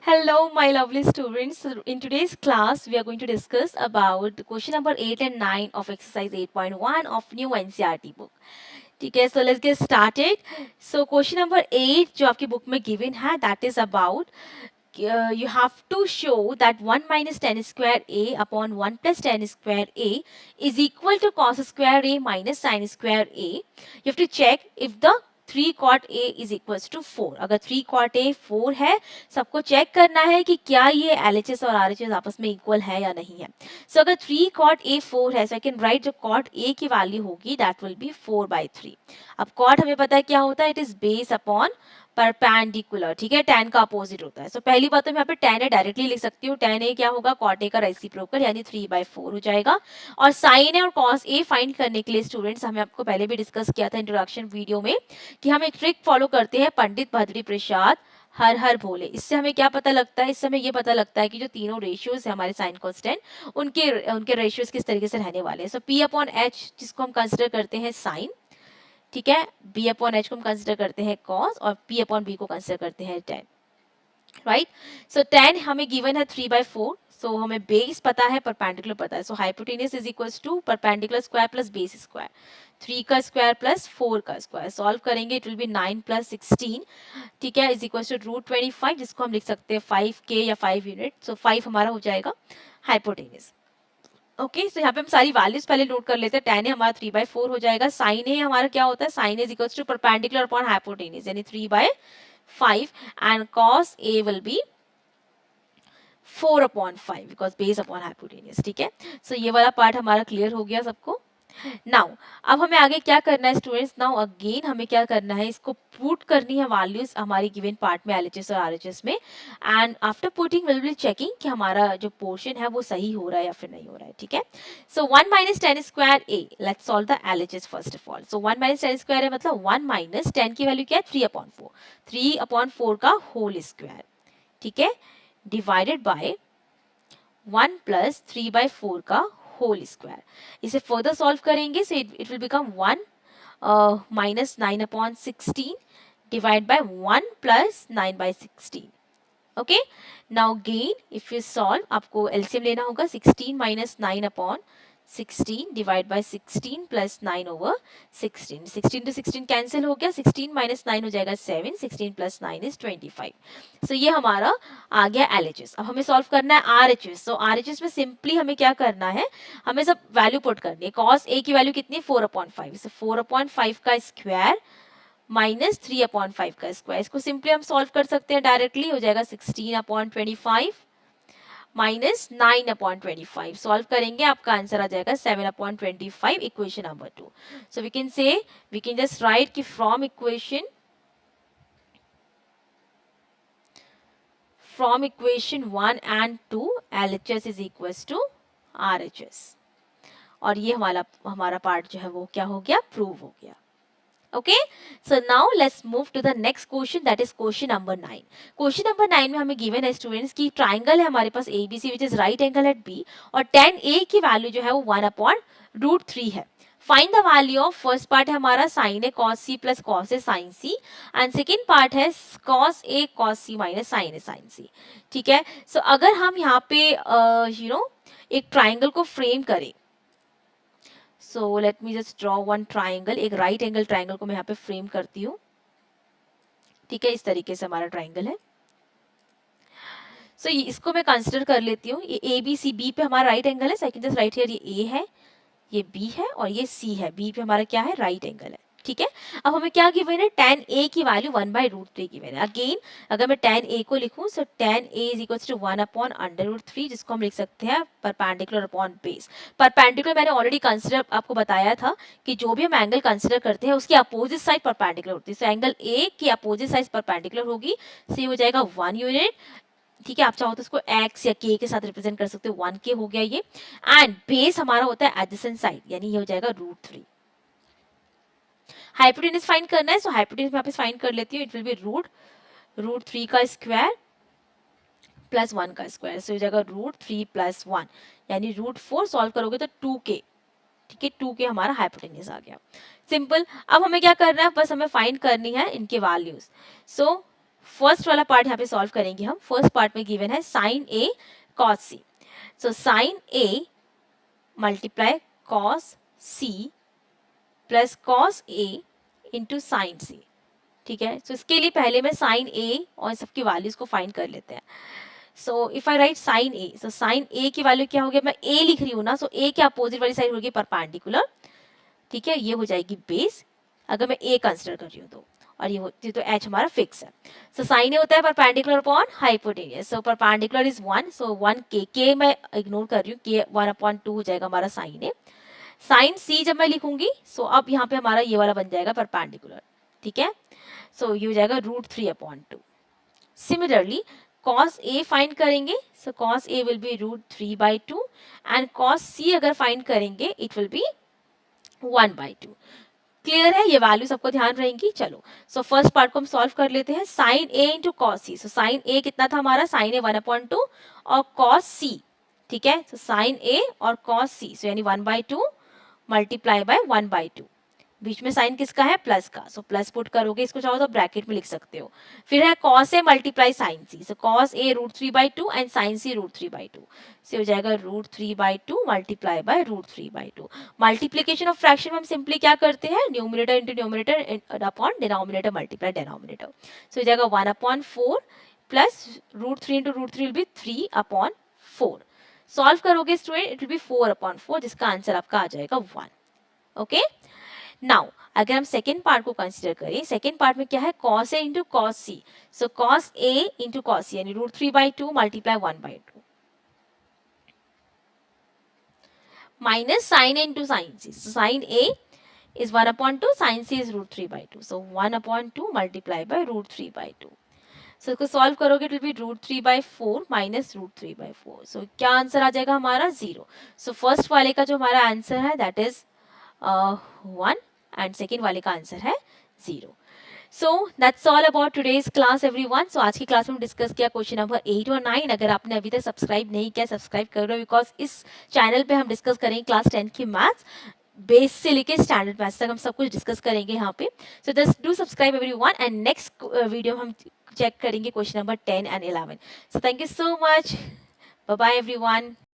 Hello, my lovely students. So, in today's class, we are going to discuss about the question number 8 and 9 of exercise 8.1 of new NCERT book. ठीक है, so let's get started. So question number 8 जो आपकी book में given है, that is about you have to show that 1 minus tan square a upon 1 plus tan square a is equal to cos square a minus sin square a. You have to check if the 3 cot a is equals to 4. अगर 3 cot a 4 है, सबको check करना है कि क्या ये LHS और RHS आपस में इक्वल है या नहीं है. सो अगर 3 cot a 4 है, सो आई कैन राइट जो cot a की वैल्यू होगी दैट विल बी 4/3. अब cot हमें पता है क्या होता है, it is base upon perpendicular. ठीक है, tan का अपोजिट होता है. सो पहली बात तो मैं यहाँ पे tan a डायरेक्टली लिख सकती हूँ. tan a क्या होगा, cot a का रेसिप्रोकल यानी 3/4 हो जाएगा. और sin a और cos a फाइंड करने के लिए स्टूडेंट्स, हमें आपको पहले भी डिस्कस किया था इंट्रोडक्शन वीडियो में कि हम एक ट्रिक फॉलो करते हैं, पंडित भद्री प्रसाद हर हर भोले. इससे हमें क्या पता लगता है, इससे हमें ये पता लगता है कि जो तीनों रेशियोज है हमारे साइन कांस्टेंट, उनके उनके रेशियोज किस तरीके से रहने वाले हैं. सो p अपॉन h जिसको हम कंसिडर करते हैं साइन, ठीक है, b अपॉन h को हम कंसिडर करते हैं कॉस और p अपॉन b को कंसिडर करते हैं टेन. राइट, सो टेन हमें गिवन है 3/4. सो हमें बेस पता है, परपेंडिकुलर पता है. So hypotenuse is equals to perpendicular square plus base square. 3 का स्क्वायर प्लस 4 का स्क्वायर. सॉल्व करेंगे, इट विल बी 9 प्लस 16, ठीक है, इज इक्वल टू रूट 25, जिसको हम लिख सकते हैं 5k या 5 यूनिट. सो 5 हमारा हो जाएगा हाइपोटेन्यूज. ओके, सो यहाँ पे हम सारी वैल्यूज पहले नोट कर लेते हैं. tan है हमारा 3/4 हो जाएगा. साइन है हमारा क्या होता है, sine is equal to perpendicular upon hypotenuse यानी 3/5 and cos a will be 4/5 because base upon hypotenuse. ठीक है, सो ये वाला पार्ट हमारा क्लियर हो गया सबको. नाउ अब हमें आगे क्या करना है स्टूडेंट्स, नाउ अगेन हमें क्या करना है, इसको पुट करनी है वैल्यूज हमारी गिवन पार्ट में LHS और RHS में. And after putting will be checking कि हमारा जो पोर्शन है वो सही हो रहा है या फिर नहीं हो रहा है. ठीक है, सो 1 minus ten square a, let's solve the LHS first of all. So 1 minus ten square है मतलब 1 माइनस टेन की वैल्यू क्या है, 3/4. 3/4 का होल स्क्वायर, ठीक है, डिवाइडेड बाय 1 प्लस 3/4 का होल स्क्वायर. इसे फर्दर सॉल्व करेंगे, so it will become 1 minus 9/16 divide by 1 plus 9/16. Okay, now gain if you solve, आपको एलसीएम लेना होगा. 16 minus 9/16 divide by 16 plus 9/16. 16 to 16 cancel हो गया. 16 माइनस 9 हो जाएगा 7. 16 प्लस 9 इज 25. सो ये हमारा आ गया LHS. अब हमें सॉल्व करना है RHS. सो RHS में सिंपली हमें क्या करना है, हमें सब वैल्यू पुट करनी है. cos a की वैल्यू कितनी है, 4/5. सो 4/5 का स्क्वायर माइनस 3/5 का स्क्वायर. इसको सिंपली हम सॉल्व कर सकते हैं डायरेक्टली. हो जाएगा 16/25 माइनस 9/25. सॉल्व करेंगे, आपका आंसर आ जाएगा 7/25, equation number 2. So we can say, we can just write कि from equation 1 and 2 LHS is equals to RHS. और ये हमारा पार्ट जो है वो क्या हो गया, प्रूव हो गया. Okay, so now let's move to the next question, that is question number 9. Question number 9 में हमें given है students कि triangle है हमारे पास ABC which is right angle at B और tan A की वैल्यू जो है वो 1/√3 है. Find the value of, first part है हमारा sin A cos C plus cos A sin C and second part है cos A cos C minus sin A sin C. ठीक है, सो अगर हम यहाँ पे एक ट्राइंगल को फ्रेम करें, so let me just draw one triangle. एक राइट एंगल ट्राइंगल को मैं यहाँ पे फ्रेम करती हूँ. ठीक है, इस तरीके से हमारा ट्राइंगल है. सो इसको मैं कंसिडर कर लेती हूँ. ये ABCB पे हमारा राइट एंगल है. सेकंड जस्ट राइट हियर, ये A है, ये B है और ये C है. B पे हमारा क्या है, राइट एंगल है. ठीक है, अब हमें क्या गिवन है, tan A की वैल्यू 1/√3 गिवन है. अगेन अगर मैं tan A को लिखूं, so tan A is equals to 1/√3, जिसको हम लिख सकते हैं परपेंडिकुलर अपॉन बेस. परपेंडिकुलर मैंने ऑलरेडी कंसिडर आपको बताया था कि जो भी हम एंगल कंसिडर करते हैं उसकी अपोजिट साइड परपेंडिकुलर होती है. सो एंगल A की अपोजिट साइड परपेंडिकुलर होगी, सो ये हो जाएगा 1 यूनिट. ठीक है, आप चाहो तो इसको x या k के साथ रिप्रेजेंट कर सकते हो. 1k हो गया ये. एंड बेस हमारा होता है एडजेसेंट साइड, यानी ये हो जाएगा √3. हाइपोटेन्यूज फाइंड करना है, सो हाइपोटेन्यूज मैं यहाँ पे फाइंड कर लेती हूँ. इट विल बी √3 का स्क्वायर प्लस 1 का स्क्वायर. सो हो जाएगा √3 प्लस 1 यानी √4. सॉल्व करोगे तो 2k. ठीक है, 2k हमारा हाइपोटेन्यूज आ गया. सिंपल. अब हमें क्या करना है, बस हमें फाइंड करनी है इनके वैल्यूज. सो फर्स्ट वाला पार्ट यहाँ पे सॉल्व करेंगे हम. फर्स्ट पार्ट में गिवन है sine A cos C. So sine A multiply cos C plus cos A into sine C. ठीक है. सो इसके लिए पहले मैं साइन ए और सबकी वैल्यूज को फाइंड कर लेते हैं. So if I write sine A, so sine A की वैल्यू क्या हो गया, मैं ए लिख रही हूँ ना, सो ए के अपोजिट वाली साइड होगी परपेंडिकुलर. ठीक है. ये हो जाएगी बेस अगर मैं ए कंसिडर कर रही हूँ तो. और ये तो एच हमारा फिक्स है. सो साइन ए होता है perpendicular upon hypotenuse. So perpendicular is 1. सो 1 के मैं इग्नोर कर रही हूँ, के 1/2 हो जाएगा हमारा साइन ए. साइन सी जब मैं लिखूंगी, सो अब यहाँ पे हमारा ये वाला बन जाएगा परपेंडिकुलर. ठीक है. सो ये हो जाएगा √3/2. सिमिलरली cos A फाइंड करेंगे, सो cos A will B √3/2 and cos C अगर फाइंड करेंगे इट विल बी 1/2. क्लियर है, ये वैल्यू सबको ध्यान रहेंगी. चलो, सो फर्स्ट पार्ट को हम सॉल्व कर लेते हैं. Sine A into cos C. So sine A कितना था हमारा, साइन A 1/2 और cos C. ठीक है. सो साइन A और cos C, सो यानी 1/2 मल्टीप्लाई बाय 1/2. बीच में साइन किसका है, प्लस का. सो प्लस पुट करोगे, इसको चाहो तो ब्रैकेट में लिख सकते हो. फिर है cos A multiply sine C. So cos A √3/2 and sine C √3/2. से हो जाएगा √3/2 multiply by √3/2. Multiplication of fraction में हम सिंपली क्या करते हैं, numerator into numerator upon denominator multiply denominator. So हो जाएगा 1/4 plus √3 into √3 will be 3/4. Solve करोगे स्टूडेंट, इट विल बी 4/4, जिसका आंसर आपका आ जाएगा 1. ओके. नाउ अगर हम सेकेंड पार्ट को कंसीडर करें, सेकेंड पार्ट में क्या है, cos A into cos C. So cos A into cos C यानी √3/2 multiply 1/2 minus sin A into sin C. So sin A is 1/2, sin C is √3/2. So 1/2 multiply by √3/2. सो इसको solve करोगे, it will be √3/4 minus √3/4. सो क्या answer आ जाएगा हमारा, 0. So first वाले का जो हमारा आंसर है दैट इज 1 एंड सेकेंड वाले का आंसर है 0. So that's all about today's class everyone. So आज की क्लास में हम डिस्कस किया क्वेश्चन नंबर 8 और 9. अगर आपने अभी तक सब्सक्राइब नहीं किया, सब्सक्राइब कर लो, बिकॉज इस चैनल पे हम डिस्कस करेंगे क्लास 10 की मैथ्स, बेस से लेके स्टैंडर्ड मैथ्स तक हम सब कुछ डिस्कस करेंगे यहाँ पे. So just do subscribe everyone and next video हम चेक करेंगे question number 10 and 11. So thank you so much. Bye bye everyone.